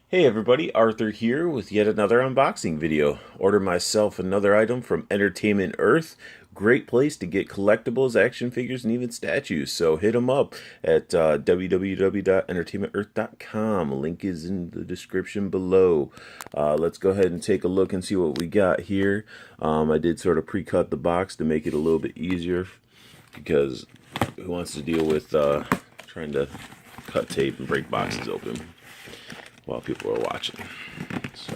Hey everybody, Arthur here with yet another unboxing video. Ordered myself another item from Entertainment Earth. Great place to get collectibles, action figures, and even statues. So hit them up at www.entertainmentearth.com. Link is in the description below. Let's go ahead and take a look and see what we got here. I did sort of pre-cut the box to make it a little bit easier because who wants to deal with trying to cut tape and break boxes open while people are watching. So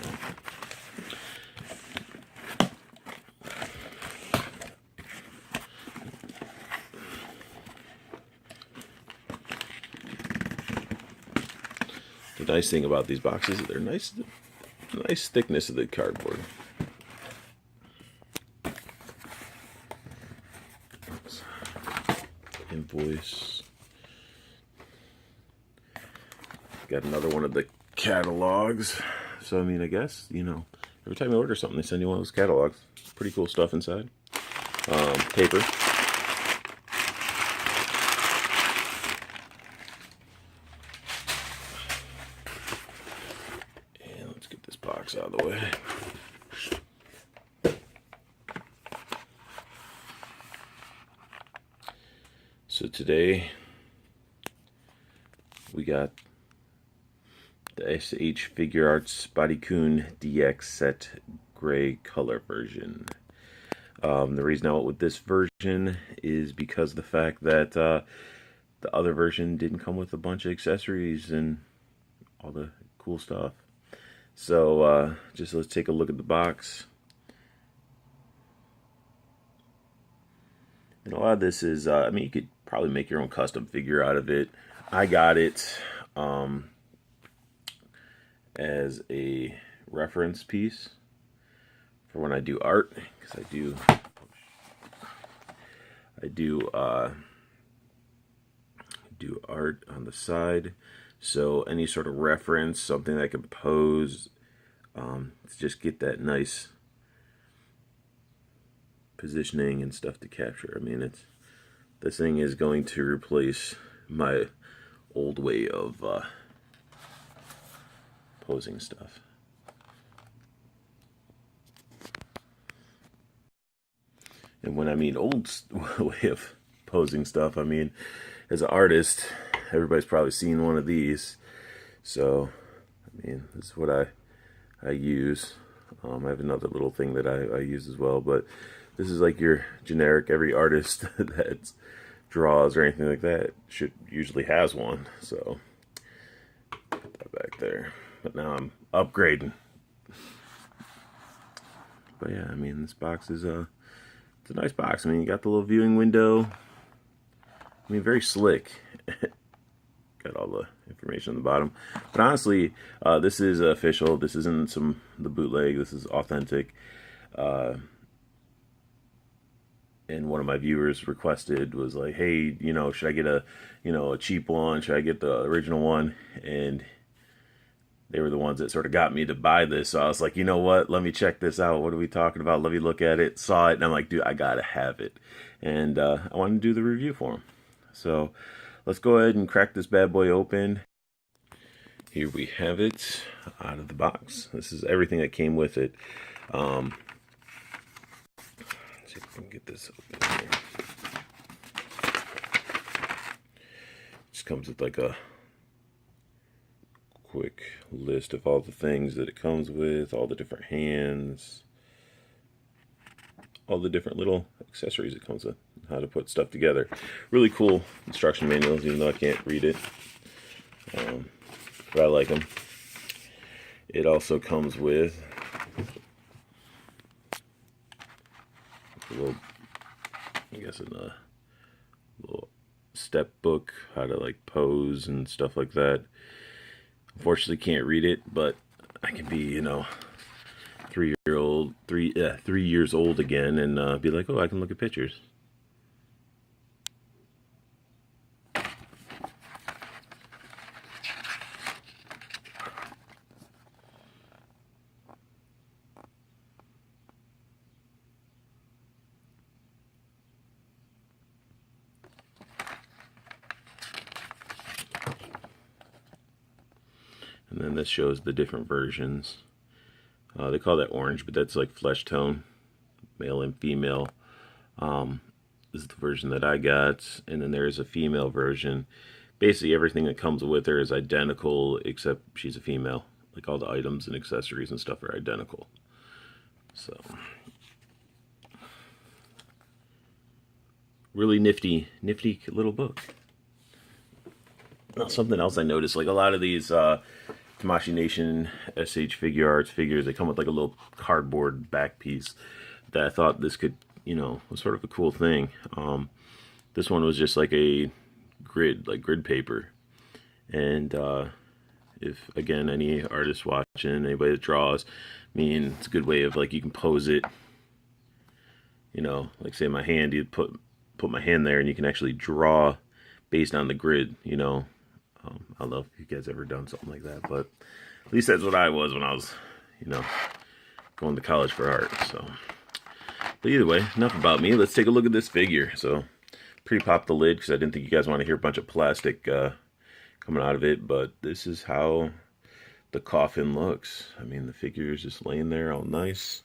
the nice thing about these boxes is they're nice thickness of the cardboard. Invoice. Got another one of the catalogs. So I mean, I guess, every time you order something, they send you one of those catalogs. Pretty cool stuff inside. Paper. And let's get this box out of the way. So today we got the S.H.Figurearts Bodycoon DX set gray color version. The reason I went with this version is because of the fact that the other version didn't come with a bunch of accessories and all the cool stuff. So just let's take a look at the box. And a lot of this is, I mean, you could probably make your own custom figure out of it. I got it as a reference piece for when I do art, because I do do art on the side. So any sort of reference, something that I can pose, to just get that nice positioning and stuff to capture. I mean, this thing is going to replace my old way of posing stuff. And when I mean old way of posing stuff, I mean, as an artist, everybody's probably seen one of these. So, I mean, this is what I use. I have another little thing that I use as well, but this is like your generic, every artist that draws or anything like that should usually has one. So, put that back there. But now I'm upgrading. But yeah, I mean, this box is it's a nice box. I mean, you got the little viewing window. I mean, very slick. Got all the information on the bottom. But honestly, this is official. This isn't the bootleg. This is authentic. And one of my viewers requested was like, hey, should I get a cheap one? Should I get the original one? And they were the ones that sort of got me to buy this. So I was like, you know what? Let me check this out. What are we talking about? Let me look at it. Saw it, and I'm like, dude, I gotta have it. And I wanted to do the review for him. So let's go ahead and crack this bad boy open. Here we have it out of the box. This is everything that came with it. Let's see if we can get this open here. Just comes with like a quick list of all the things that it comes with, all the different hands, all the different little accessories it comes with, how to put stuff together. Really cool instruction manuals, even though I can't read it. But I like them. It also comes with a little, I guess, a little step book, how to like pose and stuff like that. Unfortunately, can't read it, but I can be, 3 years old again, and be like, oh, I can look at pictures. And And then this shows the different versions. They call that orange, but that's like flesh tone, male and female. This is the version that I got, and then there's a female version. Basically, everything that comes with her is identical, except she's a female. Like all the items and accessories and stuff are identical. So, really nifty little book. Now, something else I noticed, like a lot of these Tamashii Nation S.H.Figurearts figures, they come with like a little cardboard back piece that I thought this could, was sort of a cool thing. This one was just like a grid paper. And if, again, any artist watching, anybody that draws, it's a good way of, like, you can pose it, like say my hand, you put my hand there and you can actually draw based on the grid, I don't know if you guys ever done something like that, but at least that's what I was when I was, going to college for art. So, but either way, enough about me. Let's take a look at this figure. So, pre-popped the lid because I didn't think you guys want to hear a bunch of plastic coming out of it, but this is how the coffin looks. The figure is just laying there all nice.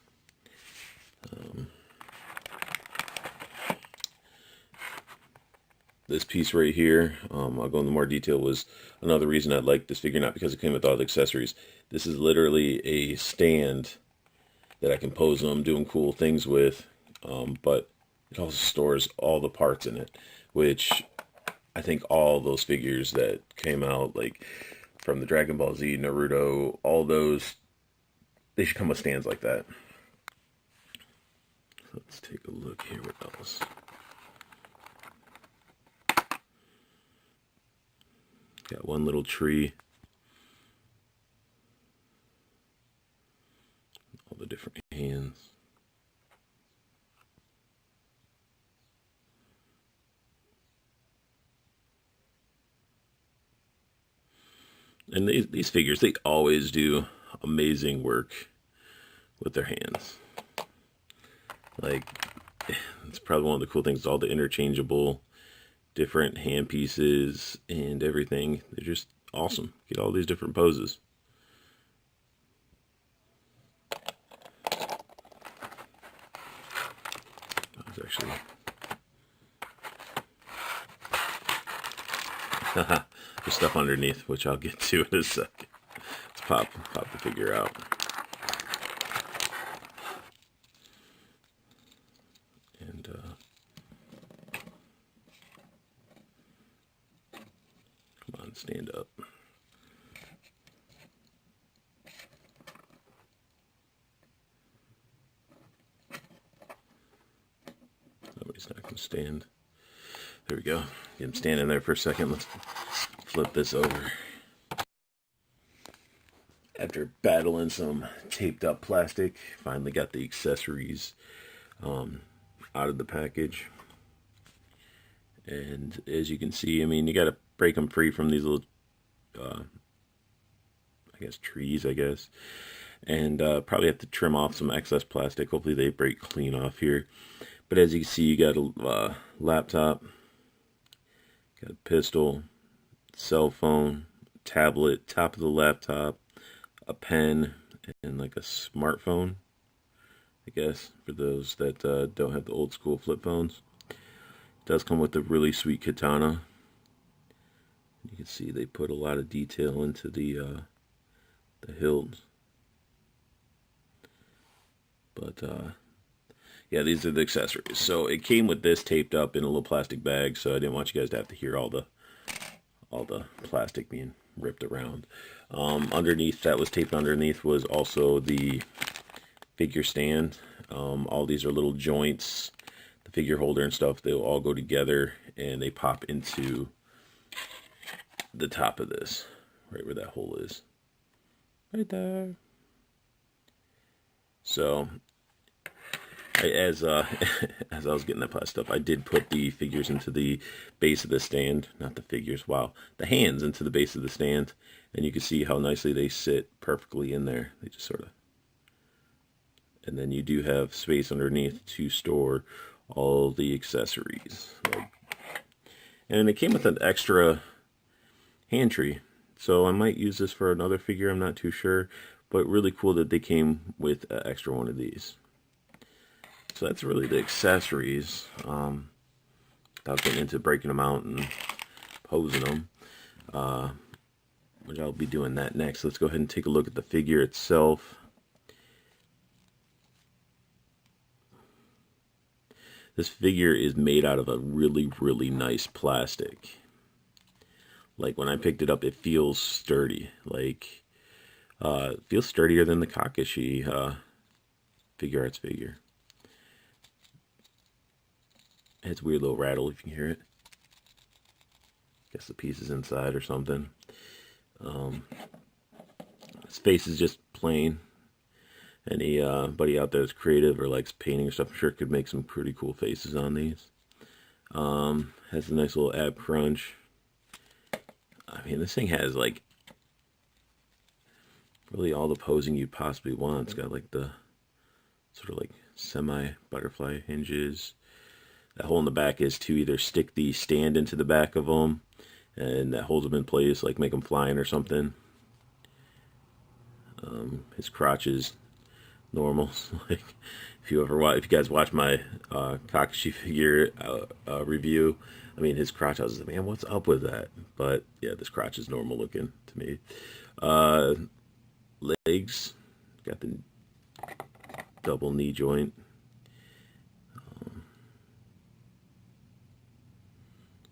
This piece right here, I'll go into more detail, was another reason I liked this figure, not because it came with all the accessories. This is literally a stand that I can pose them, doing cool things with, but it also stores all the parts in it, which I think all those figures that came out, like from the Dragon Ball Z, Naruto, all those, they should come with stands like that. Let's take a look here. What else? Got one little tree. All the different hands. And these figures, they always do amazing work with their hands. Like, it's probably one of the cool things, all the interchangeable different hand pieces and everything. They're just awesome. Get all these different poses. There's actually there's stuff underneath, which I'll get to in a second. Let's pop the figure out. And come on, stand up. Nobody's not going to stand. There we go. Get him standing there for a second. Let's flip this over. After battling some taped up plastic, finally got the accessories out of the package. And as you can see, you got to break them free from these little, trees, and probably have to trim off some excess plastic. Hopefully they break clean off here. But as you can see, you got a laptop, got a pistol, cell phone, tablet, top of the laptop, a pen, and like a smartphone, for those that don't have the old school flip phones. It does come with a really sweet katana. You can see they put a lot of detail into the hilt. But yeah, these are the accessories. So it came with this taped up in a little plastic bag, so I didn't want you guys to have to hear all the plastic being ripped around. Underneath, that was taped underneath, was also the figure stand. All these are little joints, the figure holder and stuff. They'll all go together and they pop into the top of this, right where that hole is, right there. So as I was getting that plastic up, I did put the figures into the base of the stand. Not the figures, wow. The hands into the base of the stand. And you can see how nicely they sit perfectly in there. They just sort of... And then you do have space underneath to store all the accessories. And it came with an extra hand tree. So I might use this for another figure, I'm not too sure. But really cool that they came with an extra one of these. So that's really the accessories. Without getting into breaking them out and posing them. Which I'll be doing that next. Let's go ahead and take a look at the figure itself. This figure is made out of a really, really nice plastic. Like when I picked it up, it feels sturdy. Like, it feels sturdier than the Kakashi Figurearts figure. It has a weird little rattle if you can hear it. Guess the piece is inside or something. His face is just plain. Anybody out there that's creative or likes painting or stuff, I'm sure could make some pretty cool faces on these. Has a nice little ab crunch. I mean, this thing has like really all the posing you possibly want. It's got like the sort of like semi-butterfly hinges. That hole in the back is to either stick the stand into the back of them, and that holds them in place, like make them flying or something. His crotch is normal. Like if you guys watch my Kakashi figure review, I mean his crotch, I was like, man, what's up with that? But yeah, this crotch is normal looking to me. Legs, got the double knee joint.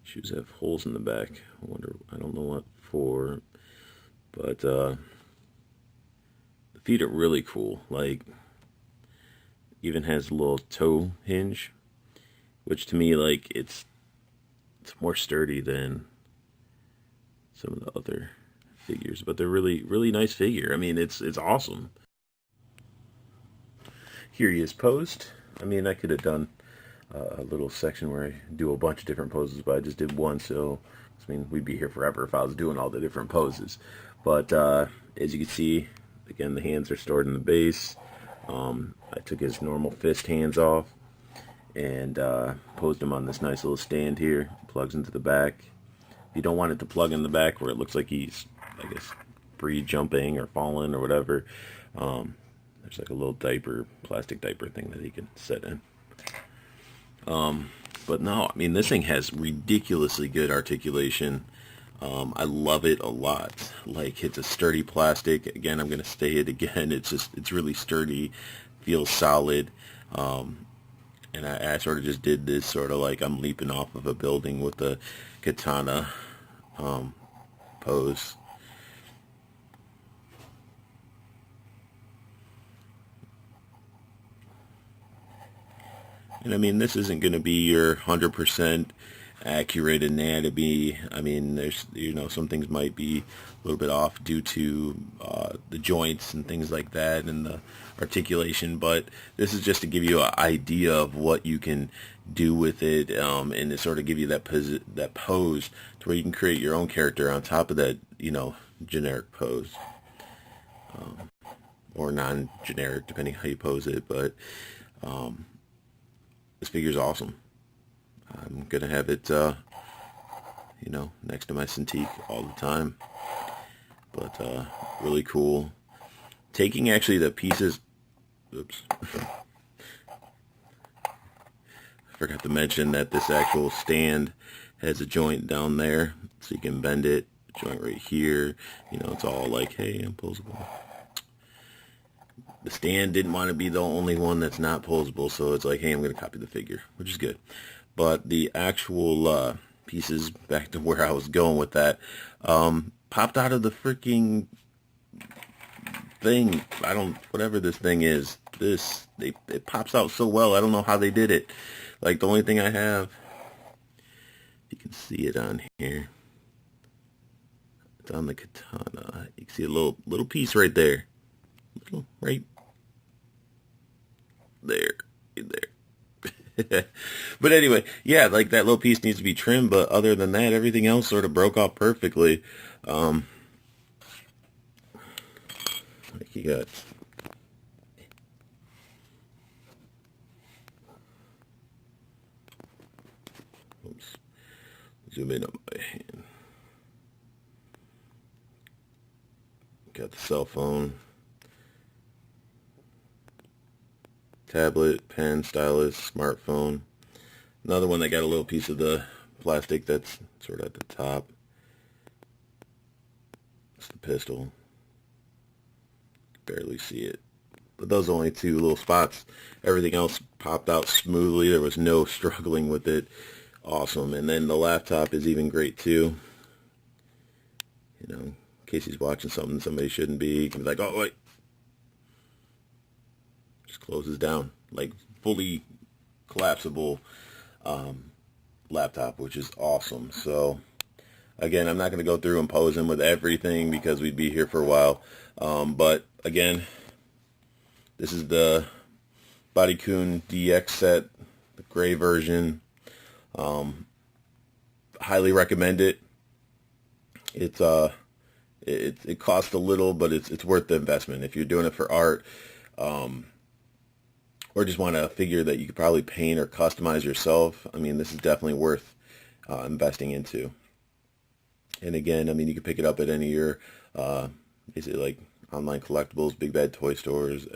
Shoes have holes in the back. I don't know what for, but the feet are really cool. Like, even has a little toe hinge, which to me, like, it's more sturdy than some of the other figures. But they're really, really nice figure. I mean, it's awesome. Here he is posed. I mean, I could have done a little section where I do a bunch of different poses, but I just did one, so I mean we'd be here forever if I was doing all the different poses. But as you can see, again, the hands are stored in the base. I took his normal fist hands off and posed him on this nice little stand here. Plugs into the back. If you don't want it to plug in the back where it looks like he's, I guess, free jumping or falling or whatever, there's like a little plastic diaper thing that he can set in. But no, I mean, this thing has ridiculously good articulation. I love it a lot. Like, it's a sturdy plastic. Again, I'm going to say it again. It's really sturdy, feels solid. And I sort of just did this sort of like I'm leaping off of a building with a katana pose. And I mean, this isn't going to be your 100% accurate anatomy. I mean, there's, some things might be a little bit off due to the joints and things like that and the articulation, but this is just to give you an idea of what you can do with it, and to sort of give you that pose to where you can create your own character on top of that, generic pose. Or non-generic, depending how you pose it, but this figure's awesome. I'm gonna have it, next to my Cintiq all the time. But really cool. Taking actually the pieces. Oops. I forgot to mention that this actual stand has a joint down there, so you can bend it. Joint right here. It's all like, hey, I'm posable. The stand didn't want to be the only one that's not posable, so it's like, hey, I'm going to copy the figure, which is good. But the actual pieces, back to where I was going with that, popped out of the freaking thing. Whatever this thing is, it pops out so well. I don't know how they did it. Like, the only thing I have, you can see it on here. It's on the katana. You can see a little piece right there. Right there. But anyway, yeah, like that little piece needs to be trimmed, but other than that, everything else sort of broke off perfectly. Like you got oops, zoom in on my hand. Got the cell phone, tablet, pen, stylus, smartphone. Another one that got a little piece of the plastic that's sort of at the top. It's the pistol. Barely see it. But those are only two little spots. Everything else popped out smoothly. There was no struggling with it. Awesome. And then the laptop is even great too. You know, in case he's watching something somebody shouldn't be, he can be like, oh wait. Just closes down. Like fully collapsible laptop, which is awesome. So again, I'm not going to go through and pose him with everything because we'd be here for a while. But again, this is the Bodycoon DX set, the gray version. Highly recommend it. It costs a little, but it's worth the investment. If you're doing it for art, or just want a figure that you could probably paint or customize yourself, I mean, this is definitely worth investing into. And again, I mean, you can pick it up at any of your, is it like online collectibles, big bad toy stores,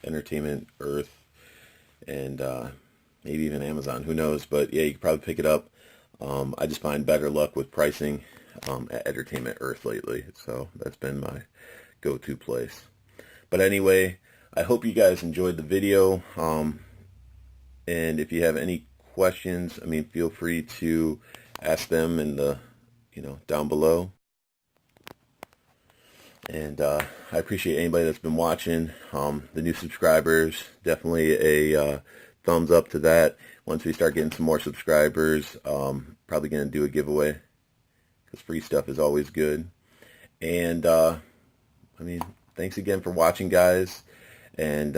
Entertainment Earth, and maybe even Amazon, who knows. But yeah, you can probably pick it up. I just find better luck with pricing at Entertainment Earth lately, so that's been my go-to place. But anyway, I hope you guys enjoyed the video, and if you have any questions, I mean, feel free to ask them in the, down below. And I appreciate anybody that's been watching. The new subscribers, definitely a thumbs up to that. Once we start getting some more subscribers, probably going to do a giveaway, because free stuff is always good. And I mean, thanks again for watching, guys. And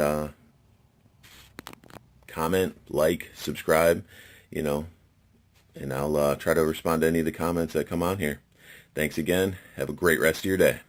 comment, like, subscribe, and I'll try to respond to any of the comments that come on here. Thanks again. Have a great rest of your day.